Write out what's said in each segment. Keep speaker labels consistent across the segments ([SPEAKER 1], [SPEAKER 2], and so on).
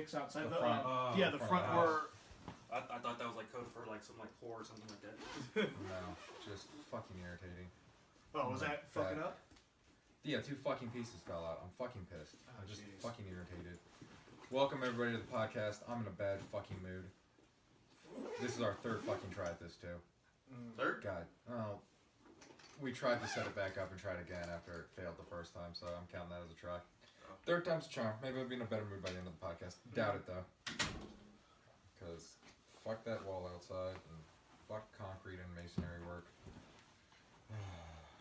[SPEAKER 1] fix outside
[SPEAKER 2] the front.
[SPEAKER 1] the front where.
[SPEAKER 3] I thought that was like code for like some like whore or something like that.
[SPEAKER 2] No, just fucking irritating.
[SPEAKER 1] Oh, was that fucking up?
[SPEAKER 2] Yeah, 2 fucking pieces fell out. I'm fucking pissed.
[SPEAKER 1] Oh,
[SPEAKER 2] I'm just
[SPEAKER 1] geez.
[SPEAKER 2] fucking irritated. Welcome everybody to the podcast. I'm in a bad fucking mood. This is our 3rd fucking try at this too.
[SPEAKER 3] Third?
[SPEAKER 2] God. Oh. We tried to set it back up and try it again after it failed the first time, so I'm counting that as a try. 3rd time's a charm. Maybe I'll be in a better mood by the end of the podcast. Doubt it though. Because fuck that wall outside and fuck concrete and masonry work.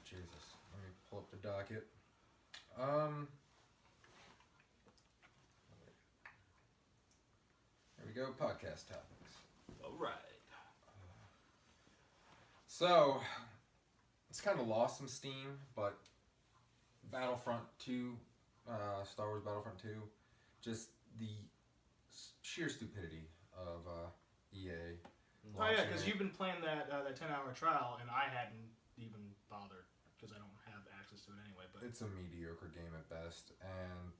[SPEAKER 2] Jesus. Let me pull up the docket. There we go. Podcast topics.
[SPEAKER 3] All right.
[SPEAKER 2] So, it's kind of lost some steam, but Battlefront 2, Star Wars Battlefront 2, just the sheer stupidity of EA.
[SPEAKER 1] Oh yeah, because you've been playing that 10-hour trial, and I hadn't even bothered because I don't have access to it anyway. But
[SPEAKER 2] it's a mediocre game at best, and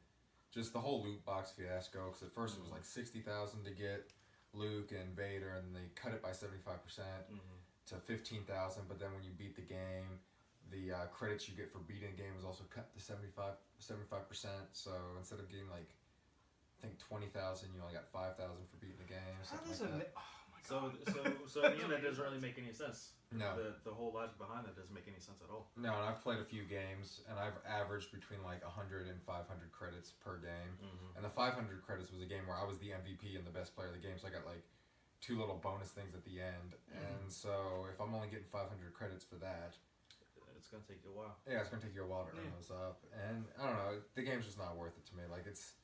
[SPEAKER 2] just the whole loot box fiasco. Because at first it was like 60,000 to get Luke and Vader, and they cut it by 75% to 15,000. But then when you beat the game, the credits you get for beating the game was also cut to 75%. So instead of getting like I think 20,000, you only got 5,000 for beating the game. Something like that.
[SPEAKER 1] Oh my god.
[SPEAKER 3] So in the end, that doesn't really make any sense.
[SPEAKER 2] No.
[SPEAKER 3] The whole logic behind that doesn't make any sense at all.
[SPEAKER 2] No, and I've played a few games, and I've averaged between like 100 and 500 credits per game. And the 500 credits was a game where I was the MVP and the best player of the game, so I got like 2 little bonus things at the end. And so if I'm only getting 500 credits for that,
[SPEAKER 3] it's gonna take you a while.
[SPEAKER 2] Yeah, it's gonna take you a while to earn those up. And I don't know, the game's just not worth it to me. Like it's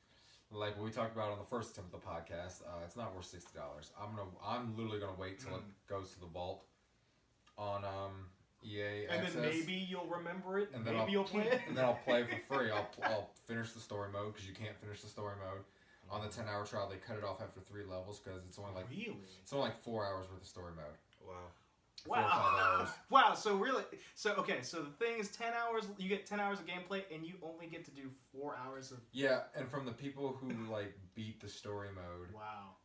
[SPEAKER 2] like what we talked about on the first attempt of the podcast. It's not worth $60. I'm literally gonna wait till it goes to the vault on EA
[SPEAKER 1] and
[SPEAKER 2] Access.
[SPEAKER 1] then maybe you'll remember it.
[SPEAKER 2] And then
[SPEAKER 1] maybe you'll play it.
[SPEAKER 2] And then I'll play for free. I'll finish the story mode because you can't finish the story mode. On the 10-hour trial, they cut it off after 3 levels because it's only like it's only like 4 hours worth of story mode.
[SPEAKER 3] Wow.
[SPEAKER 2] 4 or 5 hours.
[SPEAKER 1] Wow. So really, so the thing is, 10 hours. You get 10 hours of gameplay, and you only get to do 4 hours of.
[SPEAKER 2] Yeah, and from the people who like beat the story mode.
[SPEAKER 1] Wow.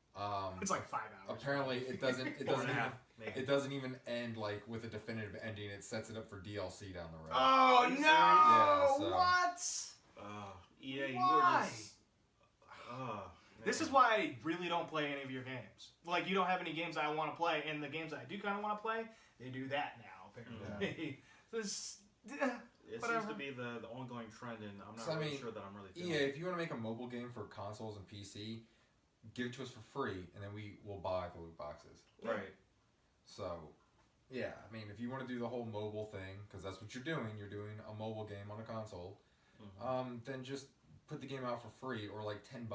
[SPEAKER 1] It's like 5 hours.
[SPEAKER 2] Apparently, it doesn't. It doesn't even.
[SPEAKER 3] Maybe.
[SPEAKER 2] It doesn't even end like with a definitive ending. It sets it up for DLC down the road.
[SPEAKER 1] Oh no!
[SPEAKER 2] Yeah, so.
[SPEAKER 1] What?
[SPEAKER 3] EA,
[SPEAKER 1] Why?
[SPEAKER 3] This
[SPEAKER 1] is why I really don't play any of your games. Like, you don't have any games I want to play, and the games that I do kind of want to play, they do that now, apparently.
[SPEAKER 2] Yeah.
[SPEAKER 3] It seems to be the ongoing trend, and I'm not really sure that I'm really feeling
[SPEAKER 2] EA, if you want to make a mobile game for consoles and PC, give it to us for free, and then we will buy the loot boxes.
[SPEAKER 3] Right.
[SPEAKER 2] So, yeah, I mean, if you want to do the whole mobile thing, because that's what you're doing a mobile game on a console, then just put the game out for free, or like $10.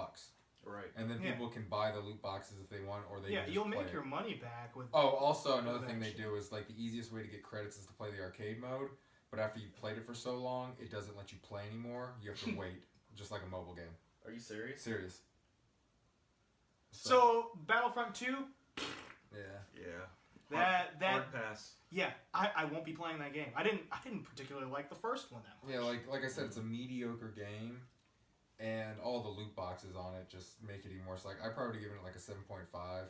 [SPEAKER 3] Right.
[SPEAKER 2] And then people can buy the loot boxes if they want, or they can just
[SPEAKER 1] you'll
[SPEAKER 2] play
[SPEAKER 1] make your money back with.
[SPEAKER 2] Oh, also another thing they do is like the easiest way to get credits is to play the arcade mode. But after you've played it for so long, it doesn't let you play anymore. You have to wait, just like a mobile game.
[SPEAKER 3] Are you serious?
[SPEAKER 2] Serious.
[SPEAKER 1] So Battlefront 2.
[SPEAKER 2] Yeah.
[SPEAKER 1] That
[SPEAKER 3] hard pass.
[SPEAKER 1] Yeah, I won't be playing that game. I didn't particularly like the first one that much.
[SPEAKER 2] Yeah, like I said, it's a mediocre game. And all the loot boxes on it just make it even worse. Like, I probably given it like a 7.5.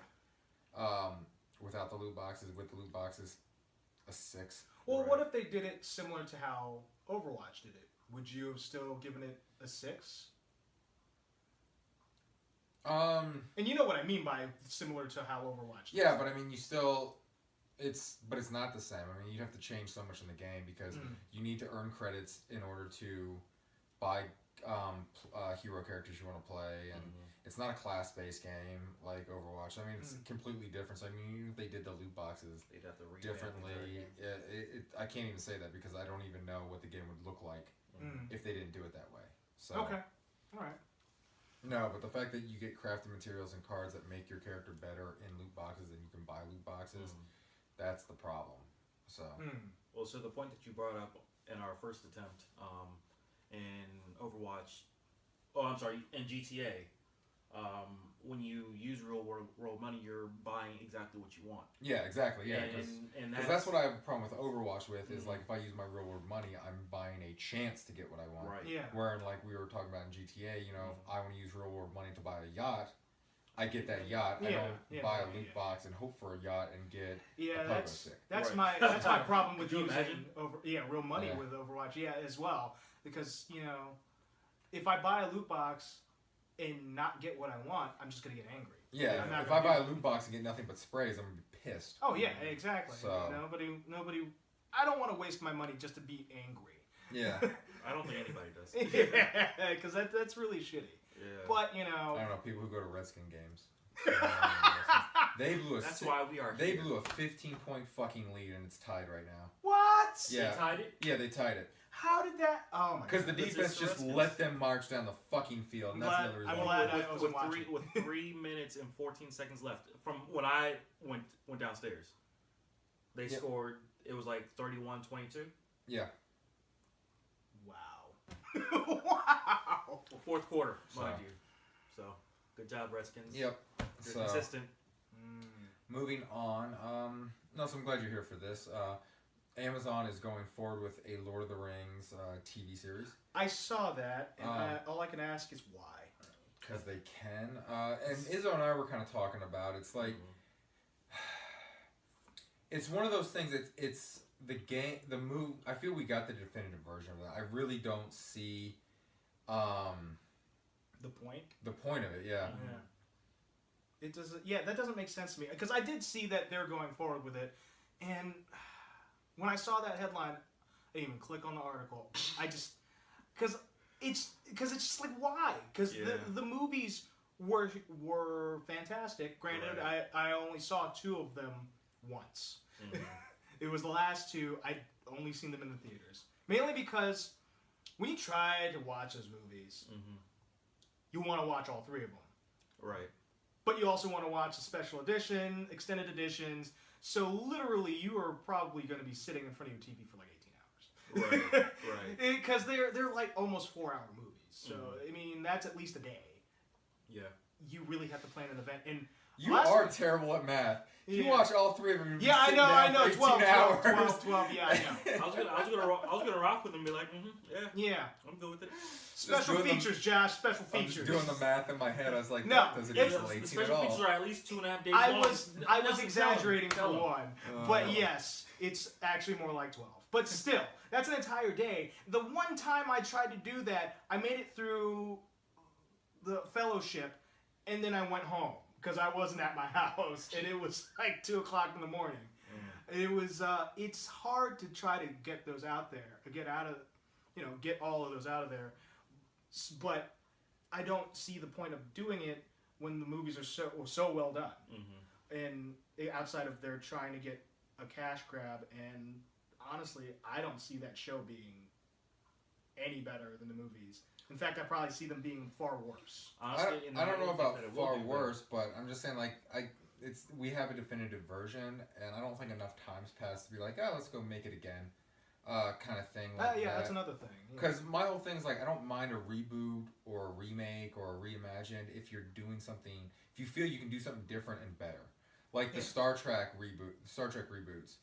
[SPEAKER 2] Without the loot boxes, with the loot boxes, a 6.
[SPEAKER 1] Well, what if they did it similar to how Overwatch did it? Would you have still given it a 6? And you know what I mean by similar to how Overwatch did.
[SPEAKER 2] Yeah, but I mean, you still... It's not the same. I mean, you'd have to change so much in the game because you need to earn credits in order to buy... hero characters you want to play, and it's not a class-based game like Overwatch. I mean, it's completely different. So, I mean, even if they did the loot boxes differently, I can't even say that because I don't even know what the game would look like if they didn't do it that way. So,
[SPEAKER 1] okay, all right.
[SPEAKER 2] No, but the fact that you get crafting materials and cards that make your character better in loot boxes and you can buy loot boxes, that's the problem. So,
[SPEAKER 3] well, so the point that you brought up in our first attempt, in Overwatch, in GTA, when you use real world money, you're buying exactly what you want.
[SPEAKER 2] Yeah, exactly. Yeah,
[SPEAKER 3] and
[SPEAKER 2] that's what I have a problem with Overwatch with is like if I use my real world money, I'm buying a chance to get what I want.
[SPEAKER 3] Right.
[SPEAKER 1] Yeah.
[SPEAKER 2] Where like we were talking about in GTA, you know, if I want to use real world money to buy a yacht, I get that yacht. I don't buy a loot box and hope for a yacht and get a pogo stick.
[SPEAKER 1] That's
[SPEAKER 3] Right.
[SPEAKER 1] my problem with
[SPEAKER 3] Could you
[SPEAKER 1] using
[SPEAKER 3] imagine?
[SPEAKER 1] real money with Overwatch as well, because if I buy a loot box and not get what I want, I'm just gonna get angry.
[SPEAKER 2] Yeah, if I buy a loot box and get nothing but sprays, I'm gonna be pissed.
[SPEAKER 1] Oh yeah, exactly.
[SPEAKER 2] So
[SPEAKER 1] Nobody. I don't want to waste my money just to be angry.
[SPEAKER 2] Yeah.
[SPEAKER 3] I don't think anybody does.
[SPEAKER 1] Yeah, because that's really shitty.
[SPEAKER 3] Yeah.
[SPEAKER 1] But
[SPEAKER 2] I don't know, people who go to Redskin games. They blew
[SPEAKER 3] That's why we are.
[SPEAKER 2] They
[SPEAKER 3] here.
[SPEAKER 2] blew a 15-point fucking lead and it's tied right now.
[SPEAKER 1] What?
[SPEAKER 2] Yeah.
[SPEAKER 3] They tied it.
[SPEAKER 2] Yeah, they tied it.
[SPEAKER 1] How did that? Oh my god.
[SPEAKER 2] Because the defense just let them march down the fucking field, and that's the other
[SPEAKER 1] I'm
[SPEAKER 2] result.
[SPEAKER 1] glad I wasn't watching.
[SPEAKER 3] With 3 minutes and 14 seconds left from when I went downstairs, they scored. It was like 31-22.
[SPEAKER 2] Yeah.
[SPEAKER 1] Wow. Wow.
[SPEAKER 3] Fourth quarter, mind you. So good job, Redskins.
[SPEAKER 2] Yep.
[SPEAKER 3] You're
[SPEAKER 2] So
[SPEAKER 3] consistent.
[SPEAKER 2] moving on. No, so I'm glad you're here for this. Amazon is going forward with a Lord of the Rings TV series.
[SPEAKER 1] I saw that, and all I can ask is why.
[SPEAKER 2] Because they can. And Izzo and I were kind of talking about it's like it's one of those things. It's the game, the move. I feel we got the definitive version of that. I really don't see
[SPEAKER 1] The point.
[SPEAKER 2] the point of it. Yeah.
[SPEAKER 1] Yeah. It doesn't. Yeah, that doesn't make sense to me because I did see that they're going forward with it, and when I saw that headline, I didn't even click on the article. I just because it's just like why? Because the movies were fantastic. Granted, I only saw 2 of them once.
[SPEAKER 3] Mm-hmm.
[SPEAKER 1] It was the last 2. I'd only seen them in the theaters, mainly because when you try to watch those movies, you want to watch all 3 of them.
[SPEAKER 3] Right.
[SPEAKER 1] But you also want to watch the special edition, extended editions. So literally, you are probably going to be sitting in front of your TV for like 18 hours.
[SPEAKER 3] Right. Right.
[SPEAKER 1] Because they're like almost 4-hour movies. So I mean, that's at least a day.
[SPEAKER 3] Yeah.
[SPEAKER 1] You really have to plan an event, and
[SPEAKER 2] You are terrible at math. If you watch all 3 of them,
[SPEAKER 1] yeah, I know. 12
[SPEAKER 2] hours.
[SPEAKER 1] 12. Yeah, I know.
[SPEAKER 3] I was gonna rock with them and be like, yeah, I'm good with it.
[SPEAKER 1] Special features, Josh. Special
[SPEAKER 2] I'm
[SPEAKER 1] features.
[SPEAKER 2] just doing the math in my head. I was like,
[SPEAKER 1] No,
[SPEAKER 2] that doesn't equal
[SPEAKER 3] The
[SPEAKER 2] 18
[SPEAKER 3] special
[SPEAKER 2] at all.
[SPEAKER 3] features are at least 2.5 days
[SPEAKER 1] I
[SPEAKER 3] long.
[SPEAKER 1] was exaggerating for one, but yes, it's actually more like 12. But still, that's an entire day. The one time I tried to do that, I made it through the fellowship, and then I went home because I wasn't at my house, and it was like 2 o'clock in the morning. It was. It's hard to try to get those out there, get all of those out of there. But I don't see the point of doing it when the movies are so well done, and outside of they're trying to get a cash grab. And honestly, I don't see that show being any better than the movies. In fact, I probably see them being far worse.
[SPEAKER 3] Honestly,
[SPEAKER 2] I don't know about far worse, but I'm just saying we have a definitive version, and I don't think enough time's passed to be like, let's go make it again. Kind of thing.
[SPEAKER 1] That's another thing.
[SPEAKER 2] Because my whole thing is like, I don't mind a reboot or a remake or a reimagined if you're doing something, if you feel you can do something different and better. Like the Star Trek reboots.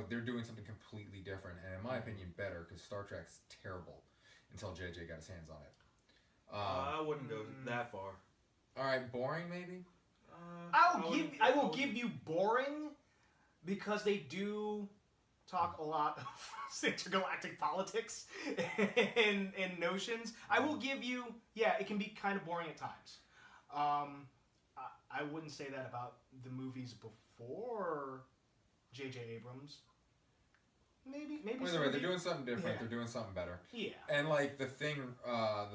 [SPEAKER 2] They're doing something completely different, and in my opinion, better, because Star Trek's terrible until JJ got his hands on it.
[SPEAKER 3] I wouldn't go that far.
[SPEAKER 2] All right, boring maybe?
[SPEAKER 1] I will give you boring because they do talk a lot of intergalactic politics and notions. I will give you, it can be kind of boring at times. I wouldn't say that about the movies before J.J. Abrams. Maybe.
[SPEAKER 2] They're doing something different. They're doing something better.
[SPEAKER 1] Yeah.
[SPEAKER 2] And like the thing.
[SPEAKER 1] That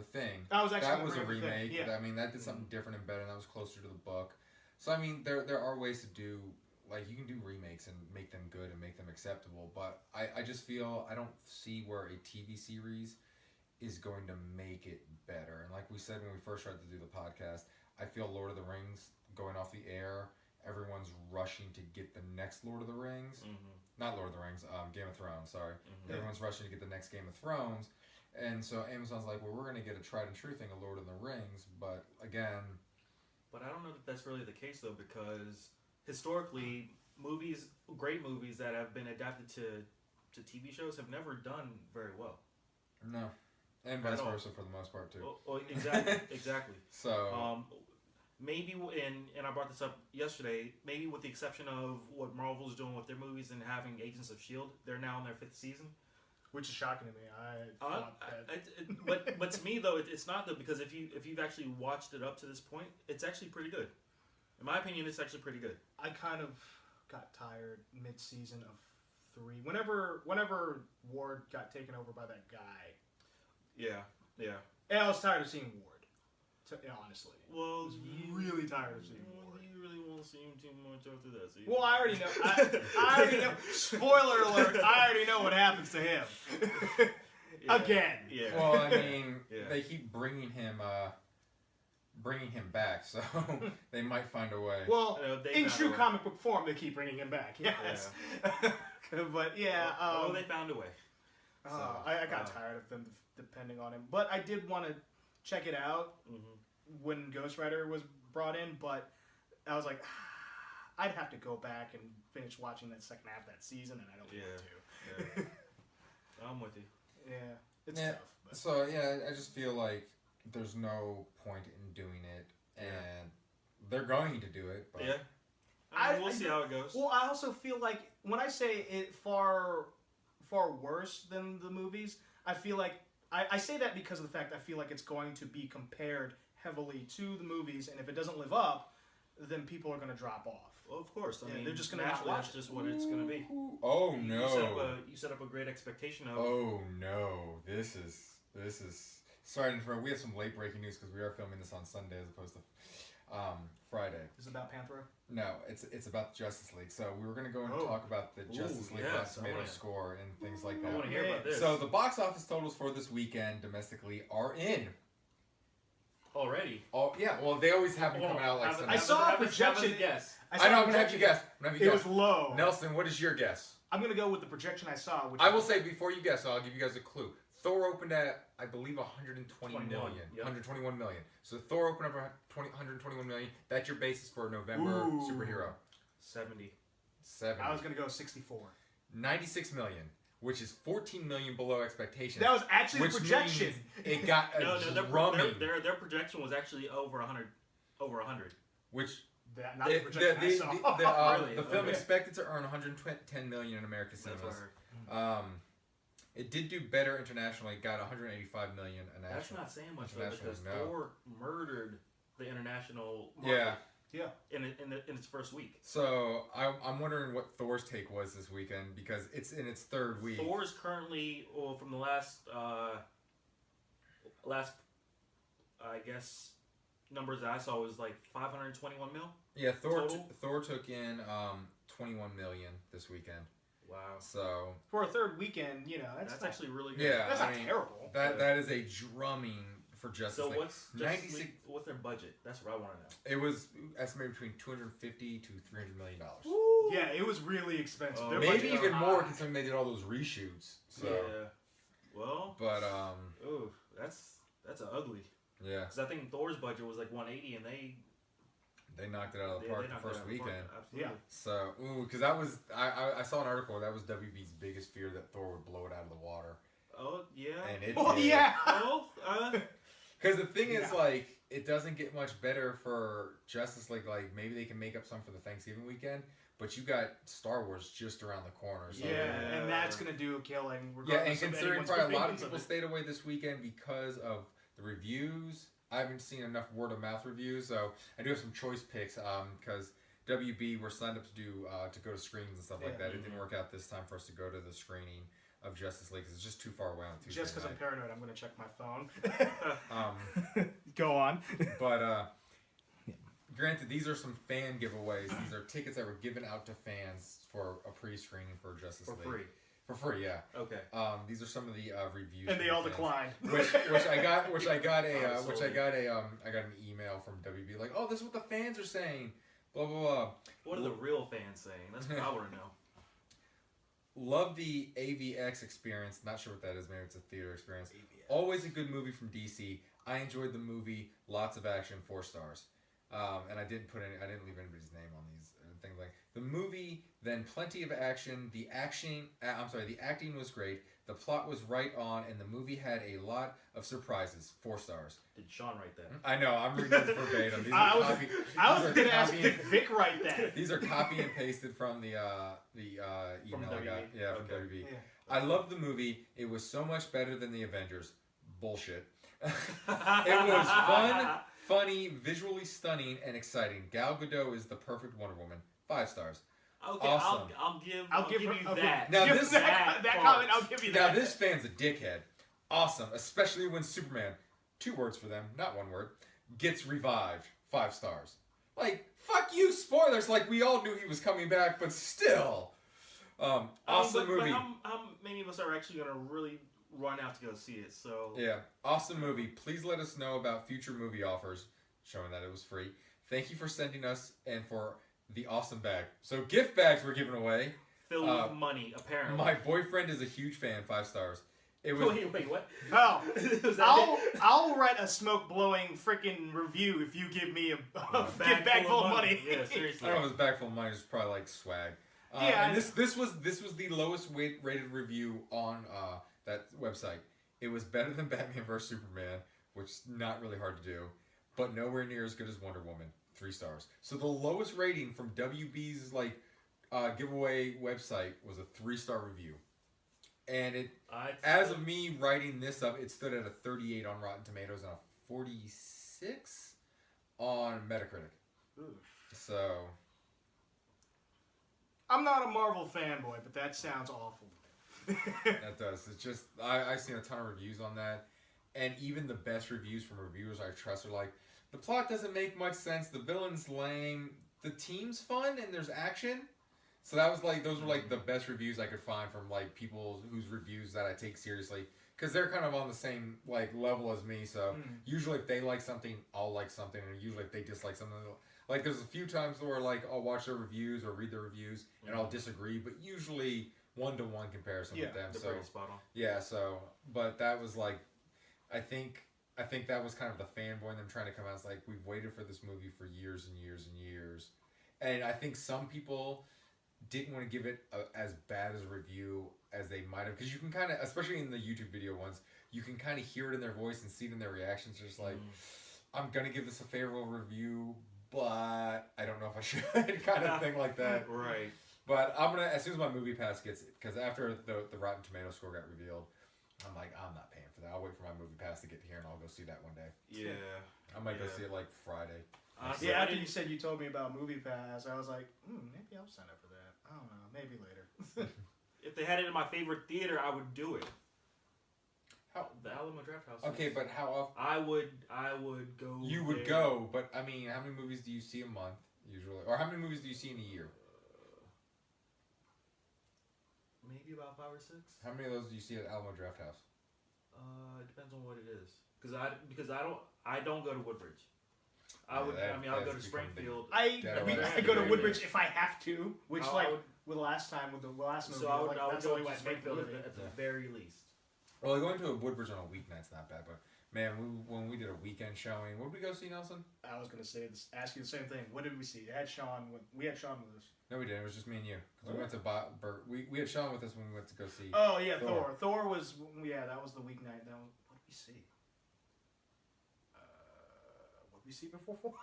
[SPEAKER 1] was
[SPEAKER 2] a remake.
[SPEAKER 1] Yeah.
[SPEAKER 2] I mean, that did something different and better, and that was closer to the book. So I mean, there are ways to do. Like, you can do remakes and make them good and make them acceptable, but I just feel I don't see where a TV series is going to make it better. And like we said when we first tried to do the podcast, I feel Lord of the Rings going off the air, everyone's rushing to get the next Lord of the Rings. Not Lord of the Rings, Game of Thrones, sorry. Everyone's rushing to get the next Game of Thrones. And so Amazon's like, well, we're going to get a tried and true thing, a Lord of the Rings, but again,
[SPEAKER 3] But I don't know that that's really the case though, because historically, great movies that have been adapted to TV shows have never done very well.
[SPEAKER 2] No, and vice versa for the most part too.
[SPEAKER 3] Exactly.
[SPEAKER 2] So
[SPEAKER 3] maybe, and I brought this up yesterday. Maybe with the exception of what Marvel's doing with their movies and having Agents of Shield, they're now in their 5th season.
[SPEAKER 1] Which is shocking to me. I thought that.
[SPEAKER 3] But to me though, it's not though, because if you've actually watched it up to this point, it's actually pretty good. In my opinion, it's actually pretty good.
[SPEAKER 1] I kind of got tired mid-season of 3. Whenever Ward got taken over by that guy.
[SPEAKER 3] Yeah.
[SPEAKER 1] And I was tired of seeing Ward. Honestly.
[SPEAKER 3] Well,
[SPEAKER 1] I was really tired of seeing Ward.
[SPEAKER 3] You really won't see him too much after that season.
[SPEAKER 1] Well, I already know. I already know. Spoiler alert! I already know what happens to him.
[SPEAKER 3] Yeah.
[SPEAKER 1] Again.
[SPEAKER 3] Yeah.
[SPEAKER 2] well, I mean,
[SPEAKER 3] Yeah.
[SPEAKER 2] they keep bringing him back, so they might find a way.
[SPEAKER 1] Well,
[SPEAKER 3] They
[SPEAKER 1] in
[SPEAKER 3] found
[SPEAKER 1] true
[SPEAKER 3] a way.
[SPEAKER 1] comic book form, they keep bringing him back. Yes. But yeah.
[SPEAKER 3] They found a way.
[SPEAKER 1] I got tired of them depending on him, but I did want to check it out when Ghost Rider was brought in, but I was like, I'd have to go back and finish watching that second half of that season, and I don't want to.
[SPEAKER 3] Yeah. I'm with you.
[SPEAKER 1] Yeah, it's
[SPEAKER 2] Yeah.
[SPEAKER 1] tough. But.
[SPEAKER 2] So yeah, I just feel like there's no point in doing it, and they're going to do it. But
[SPEAKER 3] Yeah. I mean, we'll see how it goes.
[SPEAKER 1] Well, I also feel like when I say it far worse than the movies, I feel like I say that because of the fact I feel like it's going to be compared heavily to the movies, and if it doesn't live up, then people are going to drop off.
[SPEAKER 3] Well, of course. I mean,
[SPEAKER 1] they're just gonna not
[SPEAKER 3] naturally,
[SPEAKER 1] watch
[SPEAKER 3] that's
[SPEAKER 1] it.
[SPEAKER 3] just what it's going to be.
[SPEAKER 2] Oh
[SPEAKER 3] You
[SPEAKER 2] no!
[SPEAKER 3] set up a great expectation of.
[SPEAKER 2] Oh no! This is. Sorry to interrupt. We have some late breaking news because we are filming this on Sunday as opposed to Friday.
[SPEAKER 1] Is it about Panthro?
[SPEAKER 2] No, it's about Justice League. So we were going to go and talk about the Justice League
[SPEAKER 3] yes,
[SPEAKER 2] Rotten
[SPEAKER 3] I
[SPEAKER 2] Tomato
[SPEAKER 3] wanna-
[SPEAKER 2] score and things like
[SPEAKER 3] I
[SPEAKER 2] that.
[SPEAKER 3] want to hear about this.
[SPEAKER 2] So the box office totals for this weekend domestically are in.
[SPEAKER 3] Already.
[SPEAKER 2] Oh yeah, well they always have them coming out like
[SPEAKER 1] I saw a projection.
[SPEAKER 3] Yes.
[SPEAKER 2] I know. I'm gonna have you guess.
[SPEAKER 1] It was low.
[SPEAKER 2] Nelson, what is your guess?
[SPEAKER 1] I'm gonna go with the projection I saw. Which
[SPEAKER 2] I will say before you guess, I'll give you guys a clue. Thor opened at, I believe, 120 million.
[SPEAKER 3] yep.
[SPEAKER 2] 121 million. So Thor opened up at 121 million. That's your basis for a November
[SPEAKER 1] Ooh.
[SPEAKER 2] superhero.
[SPEAKER 3] 70.
[SPEAKER 2] 70.
[SPEAKER 1] I was gonna go 64.
[SPEAKER 2] 96 million, which is 14 million below expectations.
[SPEAKER 1] That was actually the
[SPEAKER 2] which
[SPEAKER 1] projection.
[SPEAKER 2] means it got a
[SPEAKER 3] No,
[SPEAKER 2] drumming.
[SPEAKER 3] their projection was actually over 100. Over 100.
[SPEAKER 2] Which
[SPEAKER 1] That, not the projection I saw.
[SPEAKER 3] Really?
[SPEAKER 2] the film
[SPEAKER 3] Okay.
[SPEAKER 2] expected to earn 110 million in American
[SPEAKER 3] That's what
[SPEAKER 2] cinemas.
[SPEAKER 3] I heard.
[SPEAKER 2] It did do better internationally. Got 185 million
[SPEAKER 3] That's
[SPEAKER 2] national.
[SPEAKER 3] not saying much though,
[SPEAKER 2] internationally,
[SPEAKER 3] because
[SPEAKER 2] no.
[SPEAKER 3] Thor murdered the international
[SPEAKER 2] Yeah.
[SPEAKER 3] market in its first week.
[SPEAKER 2] So I'm wondering what Thor's take was this weekend because it's in its 3rd week.
[SPEAKER 3] Thor's currently, well, from the last I guess numbers that I saw was like 521 mil.
[SPEAKER 2] Yeah,
[SPEAKER 3] Total?
[SPEAKER 2] Thor took in 21 million this weekend.
[SPEAKER 3] Wow.
[SPEAKER 2] So
[SPEAKER 1] For a third weekend, that's
[SPEAKER 3] That's
[SPEAKER 1] not,
[SPEAKER 3] actually really good.
[SPEAKER 2] yeah,
[SPEAKER 1] that's
[SPEAKER 2] I
[SPEAKER 1] not
[SPEAKER 2] mean,
[SPEAKER 1] terrible.
[SPEAKER 2] that is a drumming for Justice
[SPEAKER 3] So
[SPEAKER 2] League.
[SPEAKER 3] what's
[SPEAKER 2] 96
[SPEAKER 3] what's their budget? That's what I want to know.
[SPEAKER 2] It was estimated between 250 to 300 million dollars.
[SPEAKER 1] Yeah, it was really expensive.
[SPEAKER 3] Oh,
[SPEAKER 1] Their
[SPEAKER 2] Maybe
[SPEAKER 1] budgets
[SPEAKER 2] even
[SPEAKER 1] are
[SPEAKER 2] more
[SPEAKER 1] high.
[SPEAKER 2] considering they did all those reshoots. So,
[SPEAKER 3] Yeah. Well,
[SPEAKER 2] but
[SPEAKER 3] ooh, that's ugly.
[SPEAKER 2] yeah,
[SPEAKER 3] Because I think Thor's budget was like 180, and they
[SPEAKER 2] knocked it out of the
[SPEAKER 3] they
[SPEAKER 2] park
[SPEAKER 3] knocked
[SPEAKER 2] the
[SPEAKER 3] it
[SPEAKER 2] first
[SPEAKER 3] out of the park.
[SPEAKER 2] weekend.
[SPEAKER 3] Absolutely.
[SPEAKER 2] So, because that was I saw an article that was WB's biggest fear that Thor would blow it out of the water,
[SPEAKER 3] Oh yeah.
[SPEAKER 2] and it
[SPEAKER 1] Oh
[SPEAKER 2] did.
[SPEAKER 1] yeah.
[SPEAKER 3] Well,
[SPEAKER 2] Because the thing is,
[SPEAKER 1] Yeah.
[SPEAKER 2] like, it doesn't get much better for Justice League. Like, maybe they can make up some for the Thanksgiving weekend, but you got Star Wars just around the corner. So
[SPEAKER 1] Yeah, and that's gonna do a killing.
[SPEAKER 2] yeah, and
[SPEAKER 1] regardless of
[SPEAKER 2] considering
[SPEAKER 1] anyone's
[SPEAKER 2] probably a lot of
[SPEAKER 1] opinions
[SPEAKER 2] people
[SPEAKER 1] it.
[SPEAKER 2] stayed away this weekend because of the reviews. I haven't seen enough word of mouth reviews, so I do have some choice picks. Because WB were signed up to do to go to screenings and stuff like
[SPEAKER 1] Yeah.
[SPEAKER 2] that. It didn't work out this time for us to go to the screening of Justice League because it's just too far away on Tuesday
[SPEAKER 1] Just because I'm
[SPEAKER 2] night.
[SPEAKER 1] paranoid, I'm gonna check my phone.
[SPEAKER 2] Go
[SPEAKER 1] on.
[SPEAKER 2] But granted, these are some fan giveaways. These are tickets that were given out to fans for a pre-screening for Justice
[SPEAKER 3] for
[SPEAKER 2] League.
[SPEAKER 3] free.
[SPEAKER 2] For free, yeah.
[SPEAKER 3] Okay.
[SPEAKER 2] These are some of the reviews.
[SPEAKER 1] And they
[SPEAKER 2] from
[SPEAKER 1] all
[SPEAKER 2] fans.
[SPEAKER 1] declined.
[SPEAKER 2] Which I got an email from WB like, oh, this is what the fans are saying. Blah blah blah.
[SPEAKER 3] What are the real fans saying? That's what I want to know.
[SPEAKER 2] Love the AVX experience. Not sure what that is. Maybe it's a theater experience. Always a good movie from DC. I enjoyed the movie. Lots of action. 4 stars. and I didn't leave anybody's name on these things. Like the movie, then plenty of action. The acting was great. The plot was right on, and the movie had a lot of surprises. 4 stars.
[SPEAKER 3] Did Sean write that?
[SPEAKER 2] I know. I'm reading this verbatim. These
[SPEAKER 1] I
[SPEAKER 2] are
[SPEAKER 1] was
[SPEAKER 2] copy.
[SPEAKER 1] I
[SPEAKER 2] these
[SPEAKER 1] was
[SPEAKER 2] are
[SPEAKER 1] gonna ask,
[SPEAKER 2] copy
[SPEAKER 1] did
[SPEAKER 2] and-
[SPEAKER 1] Vic write that?
[SPEAKER 2] These are copy and pasted from the email I got.
[SPEAKER 3] WB?
[SPEAKER 2] Yeah, from
[SPEAKER 3] Okay.
[SPEAKER 2] WB.
[SPEAKER 1] Yeah.
[SPEAKER 2] I love the movie. It was so much better than the Avengers. Bullshit. It was fun, funny, visually stunning, and exciting. Gal Gadot is the perfect Wonder Woman. 5 stars.
[SPEAKER 3] Okay,
[SPEAKER 2] Awesome.
[SPEAKER 3] I'll give you that.
[SPEAKER 2] Now
[SPEAKER 1] Give
[SPEAKER 2] this-
[SPEAKER 1] that
[SPEAKER 3] part.
[SPEAKER 1] comment, I'll give you
[SPEAKER 2] Now
[SPEAKER 1] that.
[SPEAKER 2] this fan's a dickhead. Awesome, especially when Superman, 2 words for them, not 1 word, gets revived. 5 stars. Like, fuck you, spoilers. Like, we all knew he was coming back, but still. Awesome movie.
[SPEAKER 3] But how many of us are actually gonna really run out to go see it? So
[SPEAKER 2] Yeah, awesome movie. Please let us know about future movie offers, showing that it was free. Thank you for sending us and for the awesome bag. So gift bags were given away.
[SPEAKER 3] filled with money, apparently.
[SPEAKER 2] My boyfriend is a huge fan. 5 stars. It was
[SPEAKER 3] Wait, what?
[SPEAKER 1] Oh,
[SPEAKER 3] Was that it?
[SPEAKER 1] I'll write a smoke blowing freaking review if you give me a gift bag full of money.
[SPEAKER 3] Yeah,
[SPEAKER 2] I
[SPEAKER 3] seriously.
[SPEAKER 2] don't know if it was bag full of money. It was probably like swag.
[SPEAKER 1] Yeah,
[SPEAKER 2] and this was the lowest rated review on that website. It was better than Batman vs Superman, which is not really hard to do, but nowhere near as good as Wonder Woman. 3 stars. So the lowest rating from WB's giveaway website was a 3-star review, and it, as of me writing this up, it stood at a 38 on Rotten Tomatoes and a 46 on Metacritic.
[SPEAKER 1] Ooh.
[SPEAKER 2] So
[SPEAKER 1] I'm not a Marvel fanboy, but that sounds awful.
[SPEAKER 2] that does. It's just I've seen a ton of reviews on that, and even the best reviews from reviewers I trust are like, the plot doesn't make much sense, the villain's lame, the team's fun, and there's action. So that was those were the best reviews I could find from people whose reviews that I take seriously, because they're kind of on the same level as me. So usually if they like something, I'll like something, and usually if they dislike something, there's a few times where I'll watch their reviews or read their reviews and I'll disagree, but usually 1-to-1 comparison with them.
[SPEAKER 3] They're
[SPEAKER 2] So
[SPEAKER 3] pretty spot on.
[SPEAKER 2] yeah, so but that was I think that was kind of the fanboy in them trying to come out. It's like, we've waited for this movie for years and years and years, and I think some people didn't want to give it as bad as a review as they might have, because you can kind of, especially in the YouTube video ones, you can kind of hear it in their voice and see it in their reactions. They're just like, I'm gonna give this a favorable review, but I don't know if I should, kind of thing like that.
[SPEAKER 3] Right.
[SPEAKER 2] But I'm gonna, as soon as my movie pass gets, because after the Rotten Tomato score got revealed, I'm like, I'm not paying for that. I'll wait for my movie pass to get here and I'll go see that one day.
[SPEAKER 3] Yeah.
[SPEAKER 2] I might go
[SPEAKER 3] Yeah.
[SPEAKER 2] see it Friday.
[SPEAKER 3] Honestly,
[SPEAKER 1] Yeah,
[SPEAKER 3] I
[SPEAKER 1] after
[SPEAKER 3] didn't-
[SPEAKER 1] you said you told me about Movie Pass, I was like, maybe I'll sign up for that. I don't know, maybe later.
[SPEAKER 3] if they had it in my favorite theater, I would do it.
[SPEAKER 2] How?
[SPEAKER 3] The Alamo Drafthouse.
[SPEAKER 2] Okay, but how often?
[SPEAKER 3] I would go.
[SPEAKER 2] You would
[SPEAKER 3] there.
[SPEAKER 2] go, but I mean, how many movies do you see a month usually, or how many movies do you see in a year?
[SPEAKER 3] Maybe about 5 or 6.
[SPEAKER 2] How many of those do you see at Alamo Drafthouse?
[SPEAKER 3] It depends on what it is. Because I don't go to Woodbridge.
[SPEAKER 2] Yeah,
[SPEAKER 3] I'll go to
[SPEAKER 2] that's become
[SPEAKER 3] Springfield.
[SPEAKER 1] I go to Woodbridge if I have to, which
[SPEAKER 3] I would-
[SPEAKER 1] with the last time with the last movie,
[SPEAKER 3] So I would
[SPEAKER 1] that's the
[SPEAKER 3] go
[SPEAKER 1] only way
[SPEAKER 3] to
[SPEAKER 1] I make the
[SPEAKER 3] Springfield
[SPEAKER 1] movie.
[SPEAKER 3] at the
[SPEAKER 2] Yeah.
[SPEAKER 3] very least.
[SPEAKER 2] Well, going to a Woodbridge on a weeknight's not bad, but man, when we did a weekend showing, what did we go see, Nelson?
[SPEAKER 1] I was gonna ask you the same thing. What did we see? We had Sean with us.
[SPEAKER 2] No, we didn't. It was just me and you. 'Cause we went to we had Sean with us when we went to go see.
[SPEAKER 1] Oh yeah,
[SPEAKER 2] Thor.
[SPEAKER 1] Thor was that was the weeknight. What did we see? What did we see before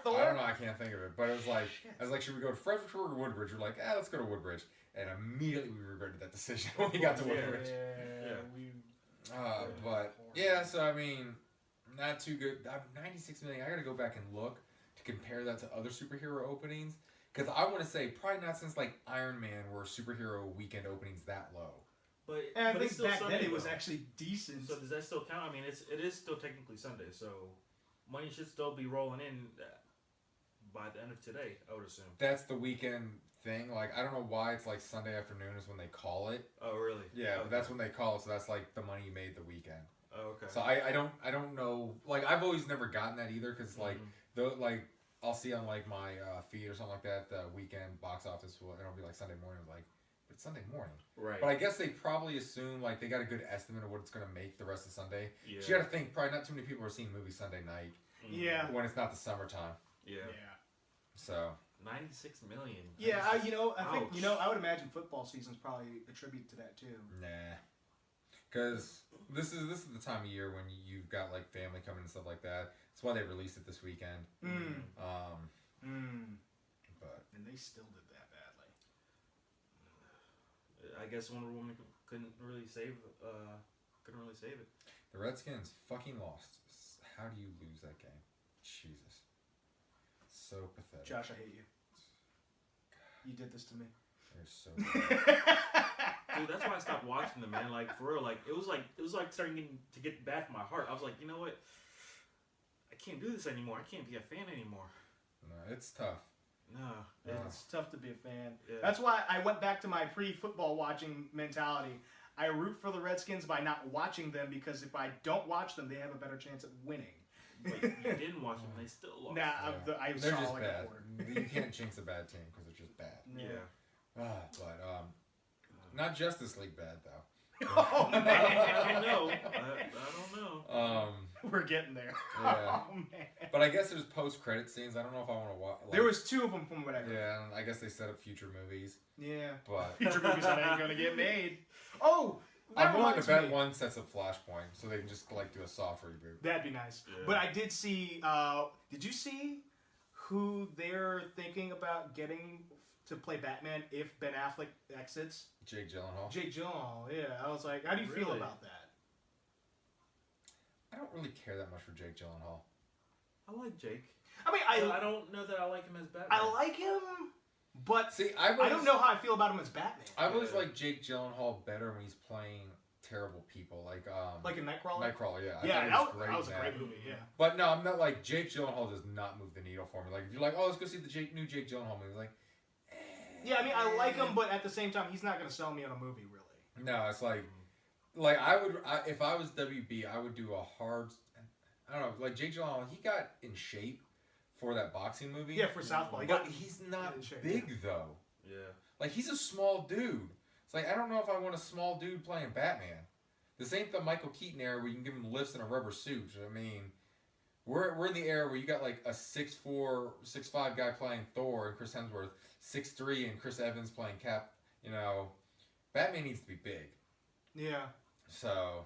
[SPEAKER 1] Thor?
[SPEAKER 2] I don't know. I can't think of it. But it was like,
[SPEAKER 1] Shit.
[SPEAKER 2] I was like, should we go to Fredericksburg or Woodbridge? We're like, let's go to Woodbridge. And immediately we regretted that decision when we got to
[SPEAKER 3] Yeah.
[SPEAKER 2] Woodbridge.
[SPEAKER 1] Yeah, we.
[SPEAKER 2] But yeah, so I mean, not too good. 96 million. I got to go back and look to compare that to other superhero openings, because I want to say probably not since Iron Man were superhero weekend openings that low.
[SPEAKER 3] But
[SPEAKER 1] And I
[SPEAKER 3] but it's
[SPEAKER 1] think
[SPEAKER 3] still
[SPEAKER 1] back
[SPEAKER 3] Sunday,
[SPEAKER 1] then it was
[SPEAKER 3] though.
[SPEAKER 1] actually decent.
[SPEAKER 3] So does that still count? I mean, it is still technically Sunday, so money should still be rolling in by the end of today, I would assume.
[SPEAKER 2] That's the weekend thing. I don't know why it's Sunday afternoon is when they call it.
[SPEAKER 3] Oh, really?
[SPEAKER 2] Yeah,
[SPEAKER 3] Okay.
[SPEAKER 2] but that's when they call it. So that's the money you made the weekend.
[SPEAKER 3] Oh, okay.
[SPEAKER 2] So I don't know. I've always never gotten that either, because I'll see on my feed or something like that, the weekend box office will, it'll be Sunday morning. But it's Sunday morning.
[SPEAKER 3] Right.
[SPEAKER 2] But I guess they probably assume they got a good estimate of what it's gonna make the rest of Sunday.
[SPEAKER 3] Yeah.
[SPEAKER 2] So you got to think probably not too many people are seeing movies Sunday night
[SPEAKER 1] Yeah.
[SPEAKER 2] when it's not the summertime.
[SPEAKER 3] Yeah.
[SPEAKER 2] So
[SPEAKER 3] 96 million.
[SPEAKER 1] Yeah, I think
[SPEAKER 3] Ouch.
[SPEAKER 1] I would imagine football season's probably a tribute to that too.
[SPEAKER 2] nah, because this is the time of year when you've got like family coming and stuff like that. That's why they released it this weekend. But
[SPEAKER 1] And they still did that badly.
[SPEAKER 3] I guess Wonder Woman couldn't really save it.
[SPEAKER 2] the Redskins fucking lost. How do you lose that game? Jesus, so pathetic.
[SPEAKER 1] Josh, I hate you. You did this to me.
[SPEAKER 2] They're so bad.
[SPEAKER 3] Dude, that's why I stopped watching them, man. Like for real, it was like starting to get bad for my heart. I was like, you know what? I can't do this anymore. I can't be a fan anymore.
[SPEAKER 2] No, it's tough.
[SPEAKER 3] No.
[SPEAKER 1] It's tough to be a fan.
[SPEAKER 3] Yeah.
[SPEAKER 1] That's why I went back to my pre-football watching mentality. I root for the Redskins by not watching them because if I don't watch them, they have a better chance at winning.
[SPEAKER 3] But you didn't watch them. They still lost.
[SPEAKER 1] Nah, I
[SPEAKER 2] They're
[SPEAKER 1] saw
[SPEAKER 2] just
[SPEAKER 1] like
[SPEAKER 2] bad.
[SPEAKER 1] a quarter.
[SPEAKER 2] You can't jinx a bad team because they're just bad.
[SPEAKER 3] Yeah.
[SPEAKER 2] But not Justice League bad though.
[SPEAKER 1] Oh
[SPEAKER 3] I
[SPEAKER 1] man,
[SPEAKER 3] don't know. I don't know.
[SPEAKER 1] we're getting there.
[SPEAKER 2] Yeah.
[SPEAKER 1] Oh man.
[SPEAKER 2] But I guess there's post-credit scenes. I don't know if I want to watch. Like,
[SPEAKER 1] There was 2 of them from what I heard.
[SPEAKER 2] Yeah, and I guess they set up future movies.
[SPEAKER 1] Yeah.
[SPEAKER 2] But
[SPEAKER 1] Future movies that ain't gonna get made. Oh, that
[SPEAKER 2] I'm willing to
[SPEAKER 1] reminds
[SPEAKER 2] bet
[SPEAKER 1] me.
[SPEAKER 2] one sets up Flashpoint so they can just like do a soft reboot.
[SPEAKER 1] That'd be nice.
[SPEAKER 3] Yeah.
[SPEAKER 1] But I did see. Did you see who they're thinking about getting to play Batman if Ben Affleck exits?
[SPEAKER 2] Jake Gyllenhaal.
[SPEAKER 1] Jake Gyllenhaal. Yeah, I was like, how do you feel
[SPEAKER 3] Really?
[SPEAKER 1] about that?
[SPEAKER 2] I don't really care that much for Jake Gyllenhaal.
[SPEAKER 3] I like Jake.
[SPEAKER 1] I mean,
[SPEAKER 3] I don't know that I like him as Batman.
[SPEAKER 1] I like him, but
[SPEAKER 2] See,
[SPEAKER 1] I don't know how I feel about him as Batman.
[SPEAKER 2] I've always
[SPEAKER 3] Yeah.
[SPEAKER 2] liked Jake Gyllenhaal better when he's playing terrible people, like
[SPEAKER 1] Like in Nightcrawler.
[SPEAKER 2] Nightcrawler. Yeah, I
[SPEAKER 1] Yeah,
[SPEAKER 2] thought
[SPEAKER 1] that was a
[SPEAKER 2] in
[SPEAKER 1] great movie. Yeah.
[SPEAKER 2] But no, I'm not like Jake Gyllenhaal does not move the needle for me. Like if you're like, oh, let's go see the new Jake Gyllenhaal movie, like.
[SPEAKER 1] Yeah, I mean, I like him, but at the same time, he's not gonna sell me on a movie, really.
[SPEAKER 2] No, it's like I would if I was WB, I would do a hard. I don't know, like Jake Gyllenhaal, he got in shape for that boxing movie.
[SPEAKER 1] Yeah, for Southpaw. He
[SPEAKER 2] but
[SPEAKER 1] got-
[SPEAKER 2] he's not
[SPEAKER 1] in shape,
[SPEAKER 2] big though.
[SPEAKER 3] Yeah.
[SPEAKER 2] Like he's a small dude. It's like I don't know if I want a small dude playing Batman. This ain't the Michael Keaton era where you can give him lifts in a rubber suit. I mean, we're in the era where you got like a 6'4", 6'5" guy playing Thor and Chris Hemsworth, 6'3" and Chris Evans playing Cap. You know, Batman needs to be big.
[SPEAKER 1] Yeah.
[SPEAKER 2] So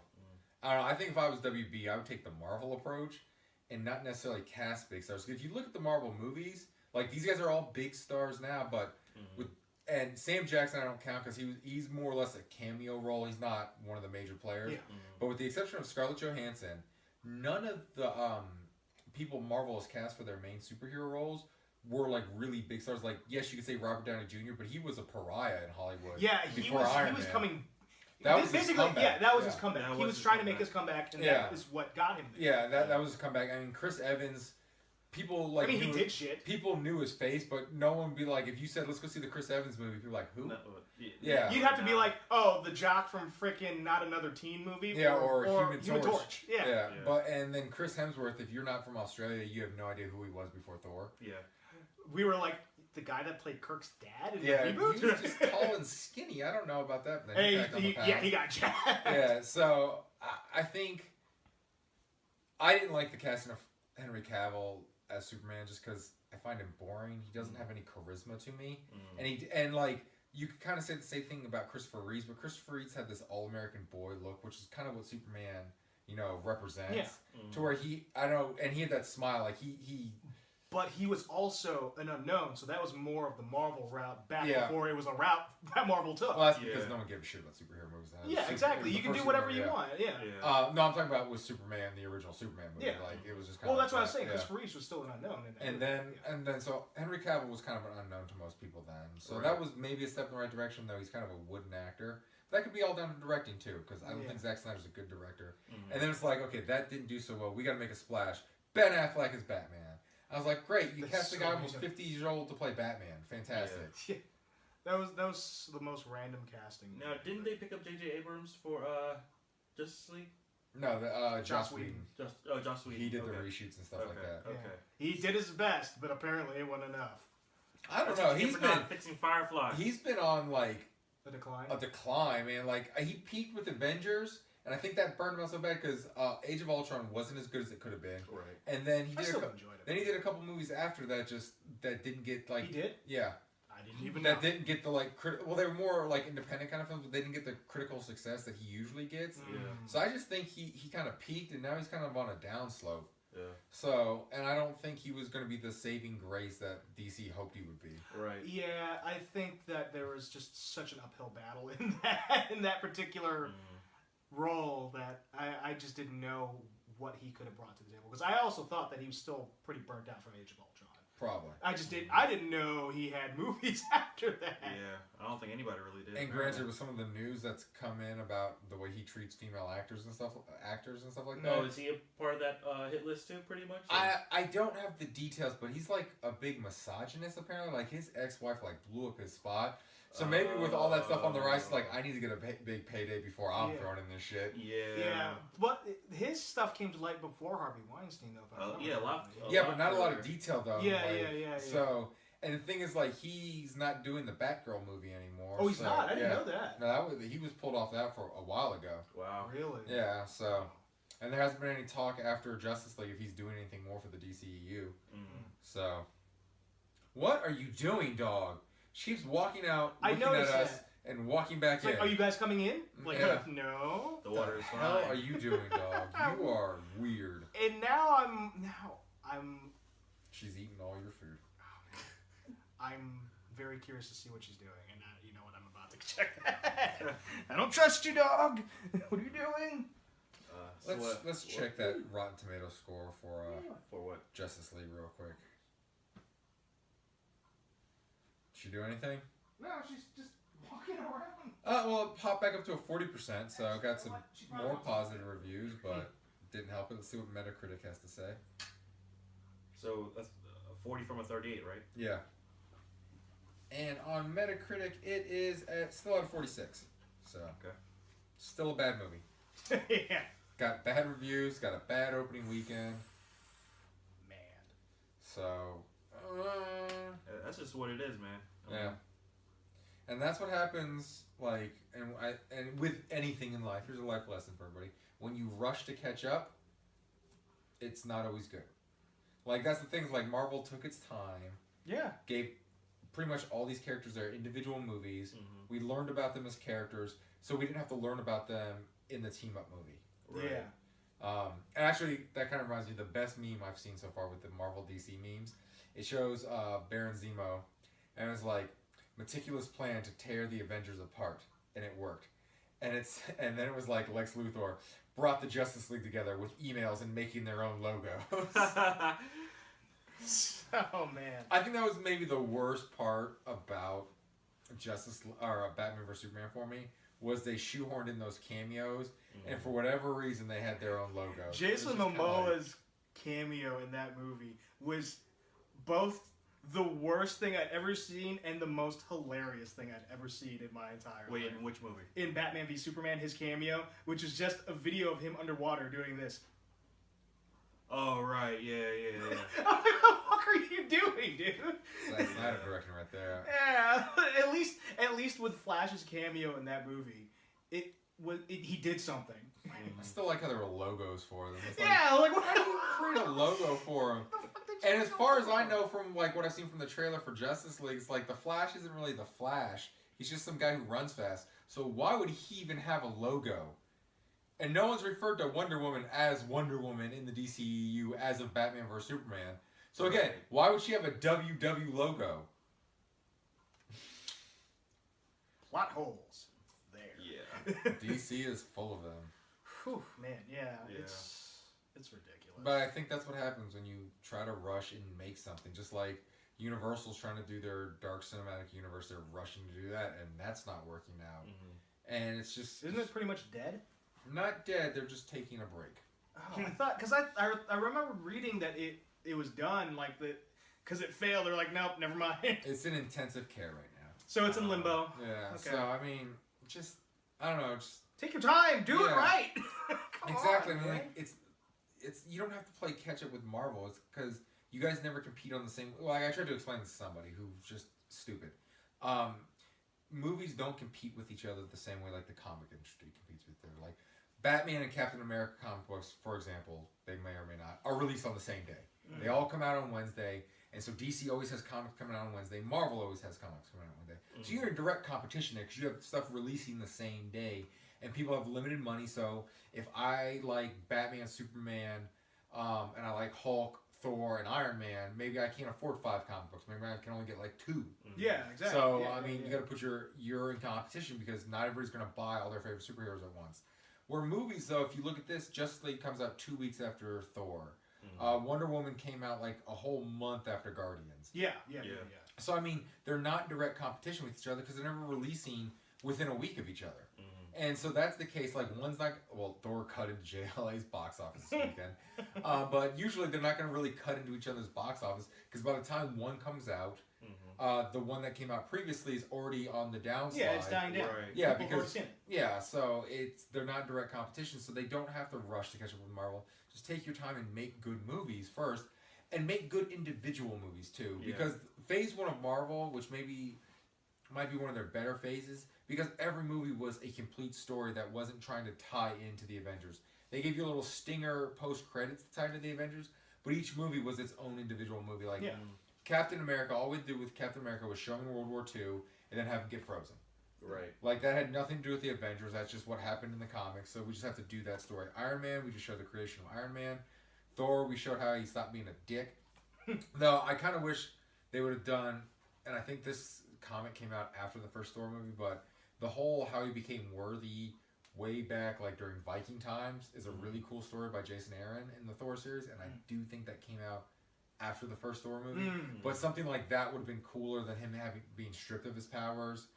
[SPEAKER 2] I don't know. I think if I was WB, I would take the Marvel approach and not necessarily cast big stars. If you look at the Marvel movies, like these guys are all big stars now, but with and Sam Jackson I don't count because he's more or less a cameo role. He's not one of the major players.
[SPEAKER 1] Yeah.
[SPEAKER 2] But with the exception of Scarlett Johansson, none of the people Marvel has cast for their main superhero roles were like really big stars. Like yes, you could say Robert Downey Jr., but he was a pariah in Hollywood.
[SPEAKER 1] Yeah, he
[SPEAKER 2] before
[SPEAKER 1] was
[SPEAKER 2] Iron Man.
[SPEAKER 1] coming.
[SPEAKER 2] That was his
[SPEAKER 1] basically,
[SPEAKER 2] comeback.
[SPEAKER 1] yeah, that was
[SPEAKER 2] Yeah.
[SPEAKER 1] his comeback.
[SPEAKER 3] That
[SPEAKER 1] He
[SPEAKER 3] was
[SPEAKER 1] was
[SPEAKER 3] his
[SPEAKER 1] trying to make
[SPEAKER 3] comeback.
[SPEAKER 1] his comeback, and
[SPEAKER 2] Yeah.
[SPEAKER 1] that is what got him there.
[SPEAKER 2] Yeah, that was his comeback. I mean, Chris Evans, people like
[SPEAKER 1] I mean, he
[SPEAKER 2] knew-
[SPEAKER 1] did shit.
[SPEAKER 2] People knew his face, but no one would be like, if you said, let's go see the Chris Evans movie, people were like, who?
[SPEAKER 3] No,
[SPEAKER 2] Yeah.
[SPEAKER 1] You'd have to be like, oh, the jock from frickin' Not Another Teen Movie.
[SPEAKER 2] Yeah, or Human
[SPEAKER 1] Torch. Yeah.
[SPEAKER 2] Yeah.
[SPEAKER 3] Yeah.
[SPEAKER 2] But and then Chris Hemsworth, if you're not from Australia, you have no idea who he was before Thor.
[SPEAKER 3] Yeah.
[SPEAKER 1] We were like, the guy that played Kirk's dad in
[SPEAKER 2] Yeah,
[SPEAKER 1] the
[SPEAKER 2] he
[SPEAKER 1] reboot?
[SPEAKER 2] was just tall and skinny. I don't know about that. But then
[SPEAKER 1] Hey,
[SPEAKER 2] packed on the pounds.
[SPEAKER 1] he got jacked.
[SPEAKER 2] Yeah, so I think I didn't like the casting of Henry Cavill as Superman just because I find him boring. He doesn't have any charisma to me, and like you could kind of say the same thing about Christopher Reeves, but Christopher Reeves had this all-American boy look, which is kind of what Superman, represents.
[SPEAKER 1] Yeah.
[SPEAKER 2] To where he had that smile, like he.
[SPEAKER 1] But he was also an unknown, so that was more of the Marvel route back
[SPEAKER 2] Yeah.
[SPEAKER 1] before it was a route that Marvel took.
[SPEAKER 2] Well, that's because
[SPEAKER 3] Yeah.
[SPEAKER 2] no one gave a shit about superhero movies. Then.
[SPEAKER 1] yeah,
[SPEAKER 2] It was
[SPEAKER 1] exactly.
[SPEAKER 2] the
[SPEAKER 1] You can
[SPEAKER 2] first
[SPEAKER 1] do whatever
[SPEAKER 2] Superman,
[SPEAKER 1] you
[SPEAKER 2] yeah.
[SPEAKER 1] want. Yeah.
[SPEAKER 3] Yeah.
[SPEAKER 2] No, I'm talking about with Superman, the original Superman movie.
[SPEAKER 1] Yeah.
[SPEAKER 2] Like it was just kind
[SPEAKER 1] Well,
[SPEAKER 2] of.
[SPEAKER 1] that's what I was saying.
[SPEAKER 2] Yeah.
[SPEAKER 1] Christopher Reeves was still an unknown. in that
[SPEAKER 2] And
[SPEAKER 1] movie.
[SPEAKER 2] then, so Henry Cavill was kind of an unknown to most people then. So
[SPEAKER 3] Right.
[SPEAKER 2] that was maybe a step in the right direction, though he's kind of a wooden actor. That could be all down to directing too, because I don't
[SPEAKER 1] Yeah.
[SPEAKER 2] think Zack Snyder's a good director.
[SPEAKER 3] Mhm.
[SPEAKER 2] And then it's like, okay, that didn't do so well. We got to make a splash. Ben Affleck is Batman. I was like, great, you
[SPEAKER 1] That's
[SPEAKER 2] cast a
[SPEAKER 1] so
[SPEAKER 2] guy almost
[SPEAKER 1] random.
[SPEAKER 2] 50 years old to play Batman. Fantastic.
[SPEAKER 1] Yeah. That was the most random casting.
[SPEAKER 3] Now, didn't they pick up J.J. Abrams for Justice League?
[SPEAKER 2] No,
[SPEAKER 1] Joss
[SPEAKER 2] Joss
[SPEAKER 1] Whedon.
[SPEAKER 2] Whedon.
[SPEAKER 3] Joss Whedon.
[SPEAKER 2] He did
[SPEAKER 3] okay.
[SPEAKER 2] the reshoots and stuff like that.
[SPEAKER 1] Yeah.
[SPEAKER 3] Okay.
[SPEAKER 1] He did his best, but apparently it wasn't enough.
[SPEAKER 2] I don't
[SPEAKER 3] That's
[SPEAKER 2] know.
[SPEAKER 3] what you
[SPEAKER 2] He's
[SPEAKER 3] get for
[SPEAKER 2] been
[SPEAKER 3] not fixing Firefly.
[SPEAKER 2] he's been on like
[SPEAKER 1] The decline.
[SPEAKER 2] a decline, man. Like he peaked with Avengers, and I think that burned him out so bad because Age of Ultron wasn't as good as it could have been.
[SPEAKER 3] Right.
[SPEAKER 2] And then
[SPEAKER 1] I still enjoyed it.
[SPEAKER 2] then he did a couple movies after that that didn't get like
[SPEAKER 1] He did?
[SPEAKER 2] yeah
[SPEAKER 1] I didn't even know.
[SPEAKER 2] that didn't get the like well they were more like independent kind of films, but they didn't get the critical success that he usually gets.
[SPEAKER 3] Yeah.
[SPEAKER 2] So I just think he kind of peaked and now he's kind of on a downslope.
[SPEAKER 3] Yeah.
[SPEAKER 2] So, and I don't think he was going to be the saving grace that DC hoped he would be.
[SPEAKER 3] Right.
[SPEAKER 1] Yeah, I think that there was just such an uphill battle in that particular role that I just didn't know what he could have brought to the table. Because I also thought that he was still pretty burnt out from Age of Ultron.
[SPEAKER 2] Probably.
[SPEAKER 1] I didn't know he had movies after that.
[SPEAKER 3] Yeah, I don't think anybody really did.
[SPEAKER 2] And granted, with some of the news that's come in about the way he treats female actors and stuff like that.
[SPEAKER 3] Oh, is he a part of that hit list too? Pretty much.
[SPEAKER 2] I don't have the details, but he's like a big misogynist apparently. Like his ex-wife like blew up his spot. So maybe with all that stuff on the rise, like I need to get a big payday before I'm thrown in this shit.
[SPEAKER 3] Yeah.
[SPEAKER 1] But his stuff came to light before Harvey Weinstein, though. If I remember
[SPEAKER 3] yeah, a lot.
[SPEAKER 1] correctly.
[SPEAKER 2] Yeah, but not a lot of detail though.
[SPEAKER 1] Yeah,
[SPEAKER 2] like,
[SPEAKER 1] yeah.
[SPEAKER 2] So, and the thing is, like, he's not doing the Batgirl movie anymore.
[SPEAKER 1] Oh, he's
[SPEAKER 2] so,
[SPEAKER 1] not. I didn't know that.
[SPEAKER 2] No, he was pulled off that for a while ago.
[SPEAKER 3] Wow.
[SPEAKER 1] Really?
[SPEAKER 2] Yeah. So, and there hasn't been any talk after Justice League if he's doing anything more for the DCEU. So, what are you doing, dog? She keeps walking out, looking at us, and walking back
[SPEAKER 1] It's
[SPEAKER 2] in.
[SPEAKER 1] like, are you guys coming in? Like,
[SPEAKER 2] Yeah.
[SPEAKER 1] no.
[SPEAKER 3] The water is
[SPEAKER 2] What the hell
[SPEAKER 3] fine.
[SPEAKER 2] are you doing, dog? You are weird.
[SPEAKER 1] And now I'm
[SPEAKER 2] She's eating all your food.
[SPEAKER 1] I'm very curious to see what she's doing, and you know what, I'm about to check that. I don't trust you, dog. What are you doing?
[SPEAKER 2] Let's check that Rotten Tomato score
[SPEAKER 3] For what?
[SPEAKER 2] Justice League real quick. Did she do anything?
[SPEAKER 1] No, she's just walking around.
[SPEAKER 2] Well, it popped back up to a 40%, so I got some more positive reviews, but didn't help it. Let's see what Metacritic has to say.
[SPEAKER 3] So that's 40 from a 38, right?
[SPEAKER 2] Yeah. And on Metacritic, it is still at 46. So,
[SPEAKER 3] Okay.
[SPEAKER 2] still a bad movie.
[SPEAKER 1] Yeah.
[SPEAKER 2] Got bad reviews, got a bad opening weekend.
[SPEAKER 1] Man.
[SPEAKER 2] So,
[SPEAKER 3] That's just what it is, man.
[SPEAKER 2] yeah. And that's what happens, like, and with anything in life. Here's a life lesson for everybody. When you rush to catch up, it's not always good. Like, that's the thing, is like, Marvel took its time,
[SPEAKER 1] Yeah.
[SPEAKER 2] gave pretty much all these characters their individual movies. We learned about them as characters, so we didn't have to learn about them in the team-up movie.
[SPEAKER 3] Right.
[SPEAKER 1] Yeah.
[SPEAKER 2] And actually, that kind of reminds me of the best meme I've seen so far with the Marvel DC memes. It shows Baron Zemo, and it's like, meticulous plan to tear the Avengers apart, and it worked. And then it was like Lex Luthor brought the Justice League together with emails and making their own logos.
[SPEAKER 1] Oh man.
[SPEAKER 2] I think that was maybe the worst part about Batman vs Superman for me, was they shoehorned in those cameos, and for whatever reason they had their own logo.
[SPEAKER 1] Jason Momoa's cameo in that movie was both the worst thing I'd ever seen and the most hilarious thing I'd ever seen in my entire life.
[SPEAKER 3] Wait, in which movie?
[SPEAKER 1] In Batman v Superman, his cameo, which was just a video of him underwater doing this.
[SPEAKER 3] Oh, right. Yeah.
[SPEAKER 1] I'm like, what the fuck are you doing, dude?
[SPEAKER 2] Zack Snyder directing right there.
[SPEAKER 1] Yeah, at least with Flash's cameo in that movie, he did something.
[SPEAKER 2] I still like how there were logos for them. It's like,
[SPEAKER 1] Yeah, like what?
[SPEAKER 2] how do you create a logo for them? And as far as I know from like what I've seen from the trailer for Justice League, it's like the Flash isn't really the Flash. He's just some guy who runs fast. So why would he even have a logo? And no one's referred to Wonder Woman as Wonder Woman in the DCEU as of Batman vs Superman. So again, why would she have a WW logo?
[SPEAKER 1] Plot holes. There.
[SPEAKER 3] Yeah.
[SPEAKER 2] DC is full of them.
[SPEAKER 1] Whew, man, yeah.
[SPEAKER 3] Yeah.
[SPEAKER 1] It's ridiculous.
[SPEAKER 2] But I think that's what happens when you try to rush and make something. Just like Universal's trying to do their Dark Cinematic Universe, they're rushing to do that, and that's not working out. And it's just...
[SPEAKER 1] Isn't it pretty much dead?
[SPEAKER 2] Not dead, they're just taking a break.
[SPEAKER 1] Oh, I thought, because I remember reading that it was done, like, because it failed. They're like, nope, never mind.
[SPEAKER 2] It's in intensive care right now.
[SPEAKER 1] So it's in limbo.
[SPEAKER 2] Yeah,
[SPEAKER 1] Okay.
[SPEAKER 2] so I mean, just, I don't know, just...
[SPEAKER 1] Take your time. Do it
[SPEAKER 2] Yeah.
[SPEAKER 1] right. Come
[SPEAKER 2] Exactly,
[SPEAKER 1] on,
[SPEAKER 2] I mean,
[SPEAKER 1] man.
[SPEAKER 2] like, it's you don't have to play catch up with Marvel. It's because you guys never compete on the same... Well, I tried to explain this to somebody who's just stupid. Movies don't compete with each other the same way like the comic industry competes with their... Like, Batman and Captain America comic books, for example, they may or may not, are released on the same day. They all come out on Wednesday, and so DC always has comics coming out on Wednesday. Marvel always has comics coming out on Wednesday. So you're in direct competition there because you have stuff releasing the same day, and people have limited money. So if I like Batman, Superman, and I like Hulk, Thor, and Iron Man, maybe I can't afford 5 comic books. Maybe I can only get like 2.
[SPEAKER 1] Yeah, exactly.
[SPEAKER 2] So
[SPEAKER 1] yeah,
[SPEAKER 2] I mean, you got to put you're in competition because not everybody's going to buy all their favorite superheroes at once. Where movies, though, if you look at this, Justice League comes out 2 weeks after Thor. Wonder Woman came out like a whole month after Guardians.
[SPEAKER 1] Yeah.
[SPEAKER 2] So I mean, they're not in direct competition with each other because they're never releasing within a week of each other. And so that's the case. Like one's not. Well, Thor cut into JLA's box office this weekend, but usually they're not going to really cut into each other's box office because by the time one comes out, the one that came out previously is already on the downside.
[SPEAKER 1] Yeah, it's dying down.
[SPEAKER 3] Right.
[SPEAKER 2] Yeah,
[SPEAKER 1] People
[SPEAKER 2] because so they're not in direct competition, so they don't have to rush to catch up with Marvel. Just take your time and make good movies first, and make good individual movies too.
[SPEAKER 3] Yeah.
[SPEAKER 2] Because Phase 1 of Marvel, which might be one of their better phases, because every movie was a complete story that wasn't trying to tie into the Avengers. They gave you a little stinger post credits to tie into the Avengers, but each movie was its own individual movie. Like Captain America, all we did with Captain America was show him in World War II and then have him get frozen.
[SPEAKER 3] Right.
[SPEAKER 2] Like that had nothing to do with the Avengers. That's just what happened in the comics. So we just have to do that story. Iron Man, we just showed the creation of Iron Man. Thor, we showed how he stopped being a dick. Though I kind of wish they would have done, and I think this comic came out after the first Thor movie, but the whole how he became worthy way back like during Viking times is a really cool story by Jason Aaron in the Thor series, and I do think that came out after the first Thor movie. But something like that would have been cooler than him being stripped of his powers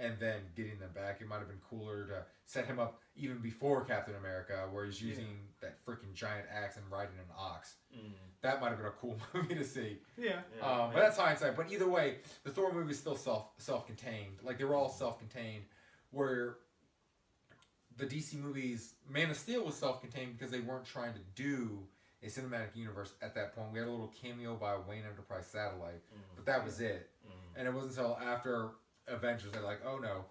[SPEAKER 2] and then getting them back. It might have been cooler to set him up even before Captain America, where he's using that freaking giant axe and riding an ox. That might have been a cool movie to see.
[SPEAKER 1] Yeah.
[SPEAKER 2] But that's hindsight. But either way, the Thor movie is still self-contained. Like, they were all self-contained, where the DC movies, Man of Steel was self-contained because they weren't trying to do a cinematic universe at that point. We had a little cameo by Wayne Enterprise Satellite, but that was it. And it wasn't until after Avengers they're like, oh no,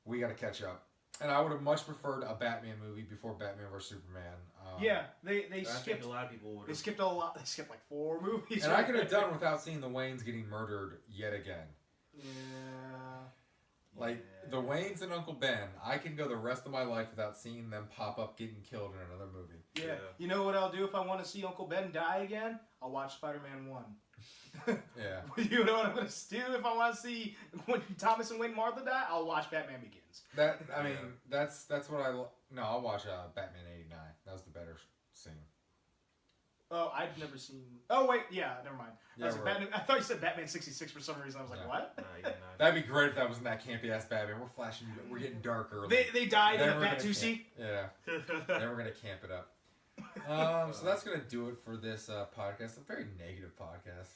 [SPEAKER 2] we got to catch up. And I would have much preferred a Batman movie before Batman vs Superman.
[SPEAKER 3] I
[SPEAKER 1] They skipped.
[SPEAKER 3] think a lot of people would.
[SPEAKER 1] They skipped a lot. They skipped like 4 movies.
[SPEAKER 2] And I could have done without seeing the Waynes getting murdered yet again. Like, the Waynes and Uncle Ben, I can go the rest of my life without seeing them pop up getting killed in another movie.
[SPEAKER 1] Yeah. You know what I'll do if I want to see Uncle Ben die again? I'll watch Spider-Man 1.
[SPEAKER 2] Yeah.
[SPEAKER 1] You know what I'm gonna do if I want to see when Thomas and Wayne Martha die? I'll watch Batman Begins.
[SPEAKER 2] That's what no, I'll watch Batman '89. That was the better scene.
[SPEAKER 1] Oh, I've never seen. Oh wait, yeah, never mind.
[SPEAKER 2] Yeah,
[SPEAKER 1] Batman, I thought you said Batman +66 for some reason. I was like, what?
[SPEAKER 3] No, you did not.
[SPEAKER 2] That'd be great if that wasn't that campy ass Batman. We're flashing. We're getting dark early.
[SPEAKER 1] They died in
[SPEAKER 2] Then
[SPEAKER 1] a
[SPEAKER 2] we're
[SPEAKER 1] Bat
[SPEAKER 2] gonna
[SPEAKER 1] 2C.
[SPEAKER 2] Yeah. Then we're gonna camp it up. So that's gonna do it for this podcast. A very negative podcast.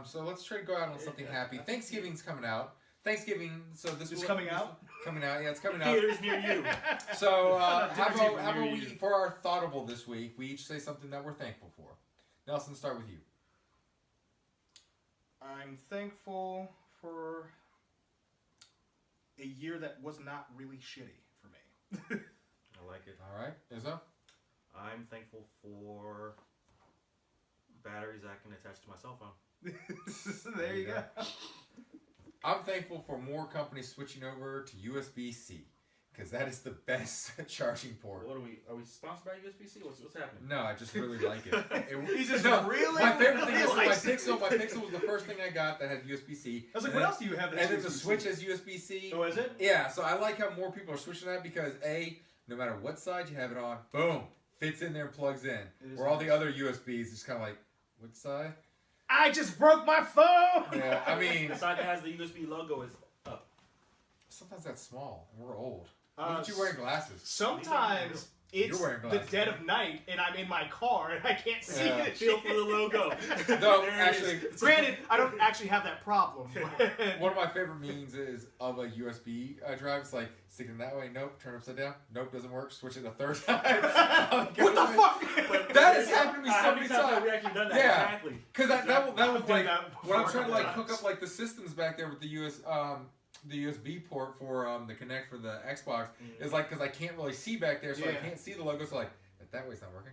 [SPEAKER 2] So let's try to go out on something happy. Thanksgiving's coming out. Thanksgiving. So
[SPEAKER 1] It's coming out.
[SPEAKER 2] Coming out. Yeah, it's coming out.
[SPEAKER 3] Theaters near you.
[SPEAKER 2] So
[SPEAKER 1] Not
[SPEAKER 2] how
[SPEAKER 1] different
[SPEAKER 2] about
[SPEAKER 1] near
[SPEAKER 2] we,
[SPEAKER 1] you.
[SPEAKER 2] for our thoughtable this week, we each say something that we're thankful for. Nelson, start with you.
[SPEAKER 1] I'm thankful for a year that was not really shitty for me.
[SPEAKER 3] I like it.
[SPEAKER 2] All right, Izzo.
[SPEAKER 3] I'm thankful for batteries I can attach to my cell phone.
[SPEAKER 1] There you go.
[SPEAKER 2] I'm thankful for more companies switching over to USB-C because that is the best charging port.
[SPEAKER 3] What are we sponsored by USB-C? What's happening?
[SPEAKER 2] No, I just really like it.
[SPEAKER 1] He's just
[SPEAKER 2] No,
[SPEAKER 1] really.
[SPEAKER 2] my favorite thing is
[SPEAKER 1] really
[SPEAKER 2] my
[SPEAKER 1] likes it.
[SPEAKER 2] Pixel. My Pixel was the first thing I got that had USB-C.
[SPEAKER 1] I was like,
[SPEAKER 2] And
[SPEAKER 1] what
[SPEAKER 2] then-
[SPEAKER 1] else do you have? That's
[SPEAKER 2] And then the
[SPEAKER 1] USB-C?
[SPEAKER 2] Switch has USB-C.
[SPEAKER 1] Oh, is it?
[SPEAKER 2] Yeah, so I like how more people are switching that because no matter what side you have it on, boom, fits in there and plugs in.
[SPEAKER 1] It is
[SPEAKER 2] Where all
[SPEAKER 1] nice.
[SPEAKER 2] the other USBs just kind of like, which side?
[SPEAKER 1] I just broke my phone.
[SPEAKER 2] Yeah, I mean,
[SPEAKER 3] The side that has the USB logo is up.
[SPEAKER 2] sometimes that's small and we're old.
[SPEAKER 1] Uh,
[SPEAKER 2] Look at you wearing glasses.
[SPEAKER 1] Sometimes it's
[SPEAKER 2] You're wearing
[SPEAKER 1] the
[SPEAKER 2] glasses.
[SPEAKER 1] dead of night and I'm in my car and I can't see
[SPEAKER 2] Yeah.
[SPEAKER 1] the
[SPEAKER 3] Feel
[SPEAKER 1] shit.
[SPEAKER 3] for the logo.
[SPEAKER 2] No,
[SPEAKER 3] There it
[SPEAKER 2] actually,
[SPEAKER 3] is.
[SPEAKER 1] Granted, I don't actually have that problem.
[SPEAKER 2] one of my favorite memes is of a USB drive. It's like, stick it that way, nope, turn upside down, nope, doesn't work, switch it a third time.
[SPEAKER 1] What the fuck?
[SPEAKER 2] That has happened to me so
[SPEAKER 3] How
[SPEAKER 2] many
[SPEAKER 3] have
[SPEAKER 2] times.
[SPEAKER 3] we actually done that?
[SPEAKER 2] Yeah.
[SPEAKER 3] Exactly.
[SPEAKER 2] Because that was
[SPEAKER 1] I've done
[SPEAKER 2] like,
[SPEAKER 1] that
[SPEAKER 2] when I'm
[SPEAKER 1] before
[SPEAKER 2] trying to
[SPEAKER 1] a
[SPEAKER 2] like
[SPEAKER 1] couple
[SPEAKER 2] hook up
[SPEAKER 1] times.
[SPEAKER 2] like the systems back there with the the USB port for the Kinect for the Xbox is like because I can't really see back there, so I can't see the logo. So like that way's not working.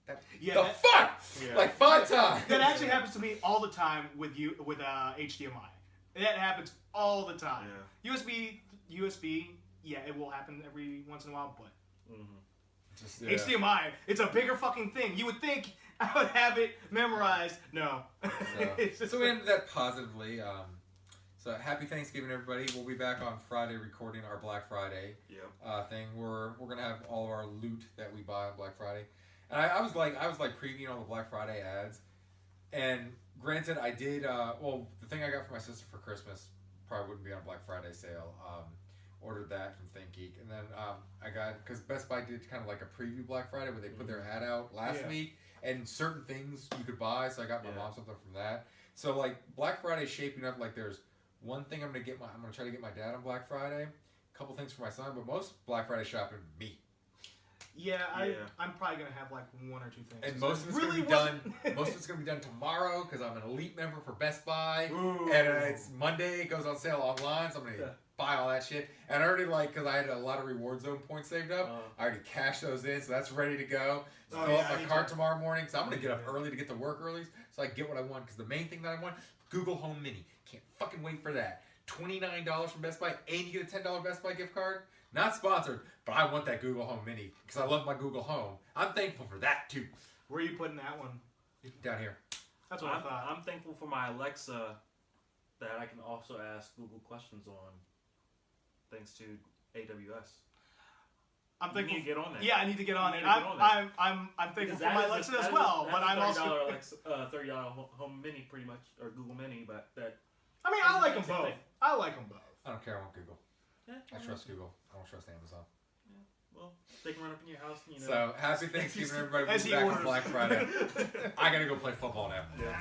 [SPEAKER 2] Fuck!
[SPEAKER 1] Yeah.
[SPEAKER 2] Like 5 times.
[SPEAKER 1] That actually happens to me all the time with HDMI. That happens all the time.
[SPEAKER 3] Yeah.
[SPEAKER 1] USB, yeah, it will happen every once in a while, but
[SPEAKER 2] Just,
[SPEAKER 1] HDMI, it's a bigger fucking thing. You would think I would have it memorized. No.
[SPEAKER 2] So we ended that positively. So happy Thanksgiving, everybody. We'll be back on Friday recording our Black Friday thing. We're gonna have all of our loot that we buy on Black Friday. And I was like previewing all the Black Friday ads. And granted, I did. The thing I got for my sister for Christmas probably wouldn't be on Black Friday sale. Ordered that from ThinkGeek, and then I got because Best Buy did kind of like a preview Black Friday where they put their ad out last week, and certain things you could buy. So I got my mom something from that. So like Black Friday is shaping up like there's one thing I'm gonna try to get my dad on Black Friday, a couple things for my son, but most Black Friday shopping me.
[SPEAKER 1] I'm probably gonna have like 1 or 2 things.
[SPEAKER 2] And most of it's gonna be done. Most of it's gonna be done tomorrow because I'm an elite member for Best Buy, and it's Monday. It goes on sale online, so I'm gonna buy all that shit. And I already because I had a lot of reward zone points saved up. I already cashed those in, so that's ready to go. So fill up my cart tomorrow morning. So I'm gonna get up early to get to work early, so I can get what I want. Because the main thing that I want, Google Home Mini. Can't fucking wait for that. $29 from Best Buy, and you get a $10 Best Buy gift card. Not sponsored, but I want that Google Home Mini because I love my Google Home. I'm thankful for that too.
[SPEAKER 1] Where are you putting that one?
[SPEAKER 2] Down here.
[SPEAKER 1] That's what I thought.
[SPEAKER 3] I'm thankful for my Alexa that I can also ask Google questions on, thanks to AWS.
[SPEAKER 1] I'm thankful.
[SPEAKER 3] You need to get on that.
[SPEAKER 1] Yeah, I need to get on it.
[SPEAKER 3] Get on that.
[SPEAKER 1] I'm thankful
[SPEAKER 3] Because
[SPEAKER 1] for my Alexa as well, but I'm also
[SPEAKER 3] $30 Home Mini pretty much, or Google Mini, but that.
[SPEAKER 1] I mean, I like them both. I like them both.
[SPEAKER 2] I don't care. I want Google.
[SPEAKER 3] Yeah,
[SPEAKER 2] I trust Google. I don't trust Amazon.
[SPEAKER 3] Yeah, well, they can run up in your house.
[SPEAKER 2] So happy Thanksgiving, everybody. We'll
[SPEAKER 1] As
[SPEAKER 2] be
[SPEAKER 1] he
[SPEAKER 2] back
[SPEAKER 1] orders.
[SPEAKER 2] on Black Friday. I gotta go play football now.
[SPEAKER 3] Yeah.